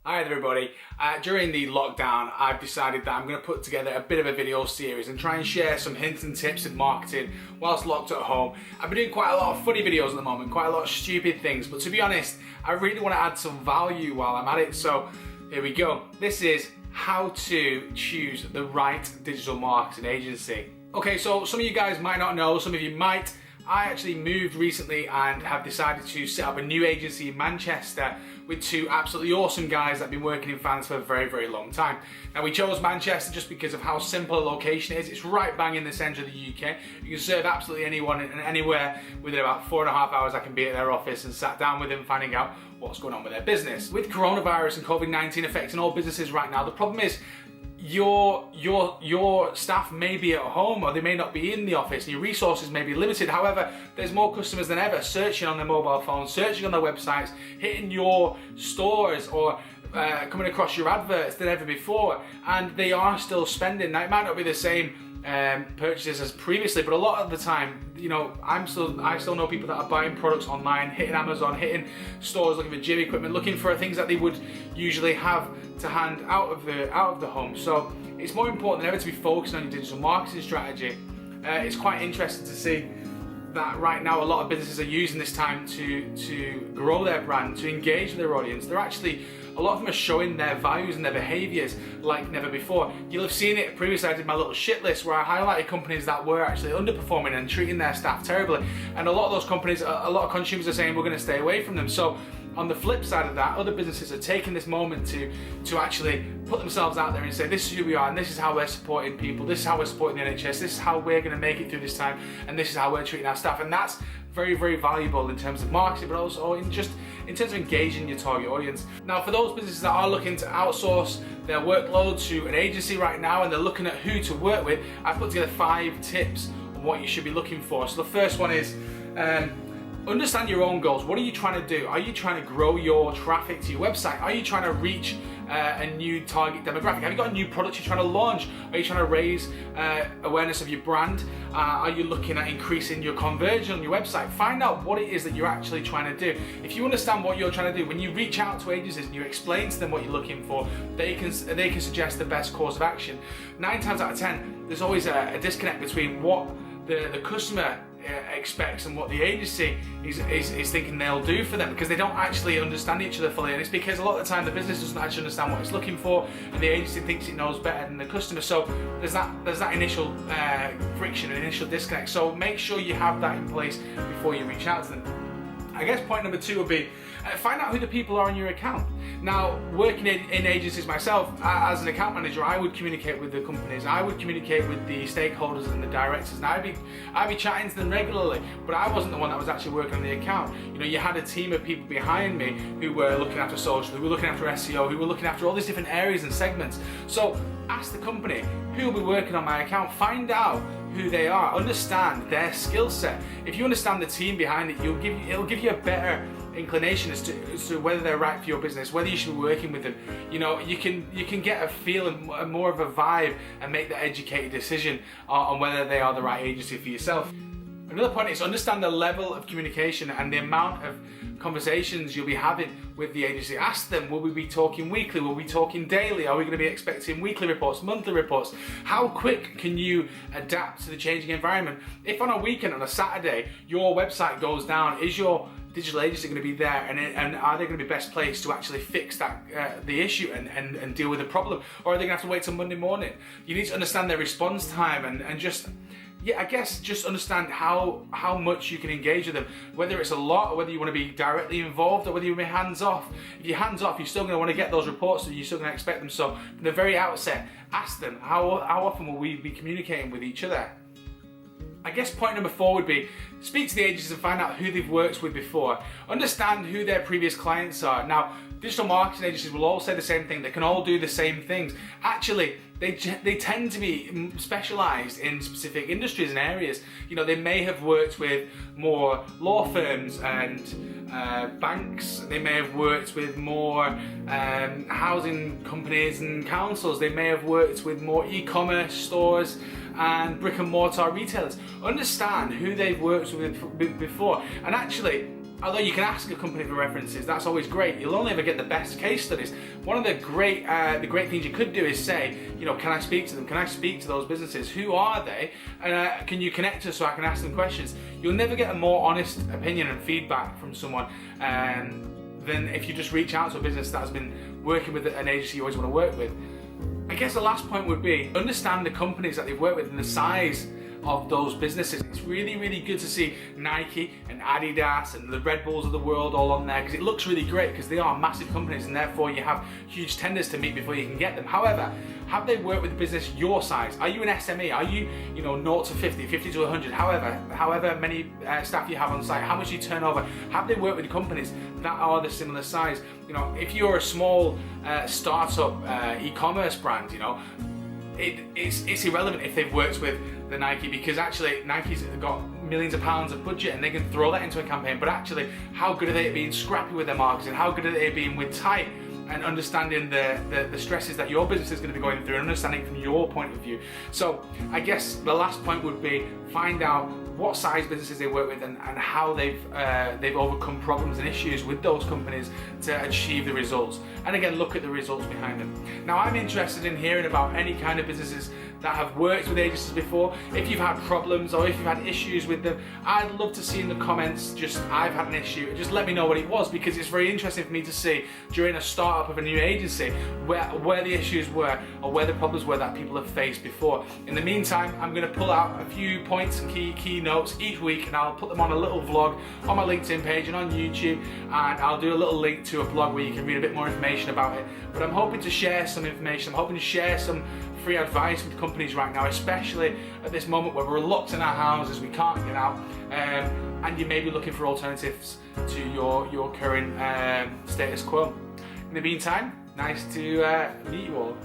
Hi everybody. During the lockdown, I've decided that I'm going to put together a bit of a video series and try and share some hints and tips in marketing whilst locked at home. I've been doing quite a lot of funny videos at the moment, quite a lot of stupid things, but to be honest, I really want to add some value while I'm at it, so here we go. This is how to choose the right digital marketing agency. Okay, so some of you guys might not know, some of you might. I actually moved recently and have decided to set up a new agency in Manchester with two absolutely awesome guys that have been working in finance for a very, very long time. Now, we chose Manchester just because of how simple a location it is. It's right bang in the centre of the UK. You can serve absolutely anyone and anywhere within about 4.5 hours. I can be at their office and sat down with them, finding out what's going on with their business. With coronavirus and COVID-19 affecting all businesses right now, the problem is your staff may be at home or they may not be in the office and your resources may be limited. However, there's more customers than ever searching on their mobile phones, searching on their websites, hitting your stores or coming across your adverts than ever before, and they are still spending. Now, it might not be the same purchases as previously, but a lot of the time, you know, I still know people that are buying products online, hitting Amazon, hitting stores, looking for gym equipment, looking for things that they would usually have to hand out of the home. So it's more important than ever to be focusing on your digital marketing strategy. It's quite interesting to see that right now a lot of businesses are using this time to grow their brand, to engage with their audience. A lot of them are showing their values and their behaviours like never before. You'll have seen it previously. I did my little shit list where I highlighted companies that were actually underperforming and treating their staff terribly. And a lot of those companies, a lot of consumers are saying we're going to stay away from them. So on the flip side of that, other businesses are taking this moment to actually put themselves out there and say, this is who we are and this is how we're supporting people, this is how we're supporting the NHS, this is how we're going to make it through this time, and this is how we're treating our staff. And that's very, very valuable in terms of marketing, but also in terms of engaging your target audience. Now, for those businesses that are looking to outsource their workload to an agency right now and they're looking at who to work with, I've put together 5 tips on what you should be looking for. So the first one is understand your own goals. What are you trying to do? Are you trying to grow your traffic to your website? Are you trying to reach a new target demographic? Have you got a new product you're trying to launch? Are you trying to raise awareness of your brand? Are you looking at increasing your conversion on your website? Find out what it is that you're actually trying to do. If you understand what you're trying to do, when you reach out to agencies and you explain to them what you're looking for, they can suggest the best course of action. 9 times out of 10, there's always a disconnect between what the customer expects and what the agency is thinking they'll do for them, because they don't actually understand each other fully. And it's because a lot of the time the business doesn't actually understand what it's looking for and the agency thinks it knows better than the customer. So there's that initial friction, an initial disconnect. So make sure you have that in place before you reach out to them. I guess point number 2 would be find out who the people are on your account. Now, working in agencies myself, as an account manager, I would communicate with the companies, I would communicate with the stakeholders and the directors, and I'd be chatting to them regularly, but I wasn't the one that was actually working on the account. You know, you had a team of people behind me who were looking after social, who were looking after SEO, who were looking after all these different areas and segments. So ask the company, who will be working on my account? Find out who they are, understand their skill set. If you understand the team behind it, it'll give you a better inclination as to whether they're right for your business, whether you should be working with them. You know, you can get a feel and more of a vibe and make that educated decision on whether they are the right agency for yourself. Another point is understand the level of communication and the amount of conversations you'll be having with the agency. Ask them, will we be talking weekly? Will we be talking daily? Are we going to be expecting weekly reports, monthly reports? How quick can you adapt to the changing environment? If on a weekend, on a Saturday, your website goes down, is your digital agency going to be there, and are they going to be best placed to actually fix that the issue and deal with the problem, or are they going to have to wait till Monday morning? You need to understand their response time and just understand how much you can engage with them, whether it's a lot or whether you want to be directly involved or whether you want to be hands off. If you're hands off, you're still going to want to get those reports, so you're still going to expect them. So from the very outset, ask them, how often will we be communicating with each other? I guess point number 4 would be speak to the agencies and find out who they've worked with before. Understand who their previous clients are. Now, digital marketing agencies will all say the same thing. They can all do the same things. Actually, they tend to be specialised in specific industries and areas. You know, they may have worked with more law firms and banks. They may have worked with more housing companies and councils. They may have worked with more e-commerce stores and brick and mortar retailers. Understand who they've worked with before, and actually Although you can ask a company for references, that's always great. You'll only ever get the best case studies. One of the great things you could do is say, you know, can I speak to them? Can I speak to those businesses? Who are they? And can you connect us so I can ask them questions? You'll never get a more honest opinion and feedback from someone than if you just reach out to a business that has been working with an agency you always want to work with. I guess the last point would be understand the companies that they've worked with and the size of those businesses. It's really, really good to see Nike and Adidas and the Red Bulls of the world all on there, because it looks really great because they are massive companies and therefore you have huge tenders to meet before you can get them. However, have they worked with a business your size? Are you an SME? Are you, 0 to 50, 50 to 100? However many staff you have on site, how much you turn over? Have they worked with companies that are the similar size? You know, if you're a small startup e-commerce brand, it's irrelevant if they've worked with the Nike, because actually Nike's got millions of pounds of budget and they can throw that into a campaign, but actually how good are they at being scrappy with their marketing? How good are they at being with tight and understanding the stresses that your business is going to be going through and understanding from your point of view? So I guess the last point would be find out what size businesses they work with and how they've overcome problems and issues with those companies to achieve the results. And again, look at the results behind them. Now, I'm interested in hearing about any kind of businesses that have worked with agencies before. If you've had problems or if you've had issues with them, I'd love to see in the comments, I've had an issue, just let me know what it was, because it's very interesting for me to see during a startup of a new agency where the issues were or where the problems were that people have faced before. In the meantime, I'm going to pull out a few points and key notes each week, and I'll put them on a little vlog on my LinkedIn page and on YouTube, and I'll do a little link to a blog where you can read a bit more information about it. But I'm hoping to share some information. I'm hoping to share some free advice with companies right now, especially at this moment where we're locked in our houses, we can't get out, and you may be looking for alternatives to your current status quo. In the meantime, nice to meet you all.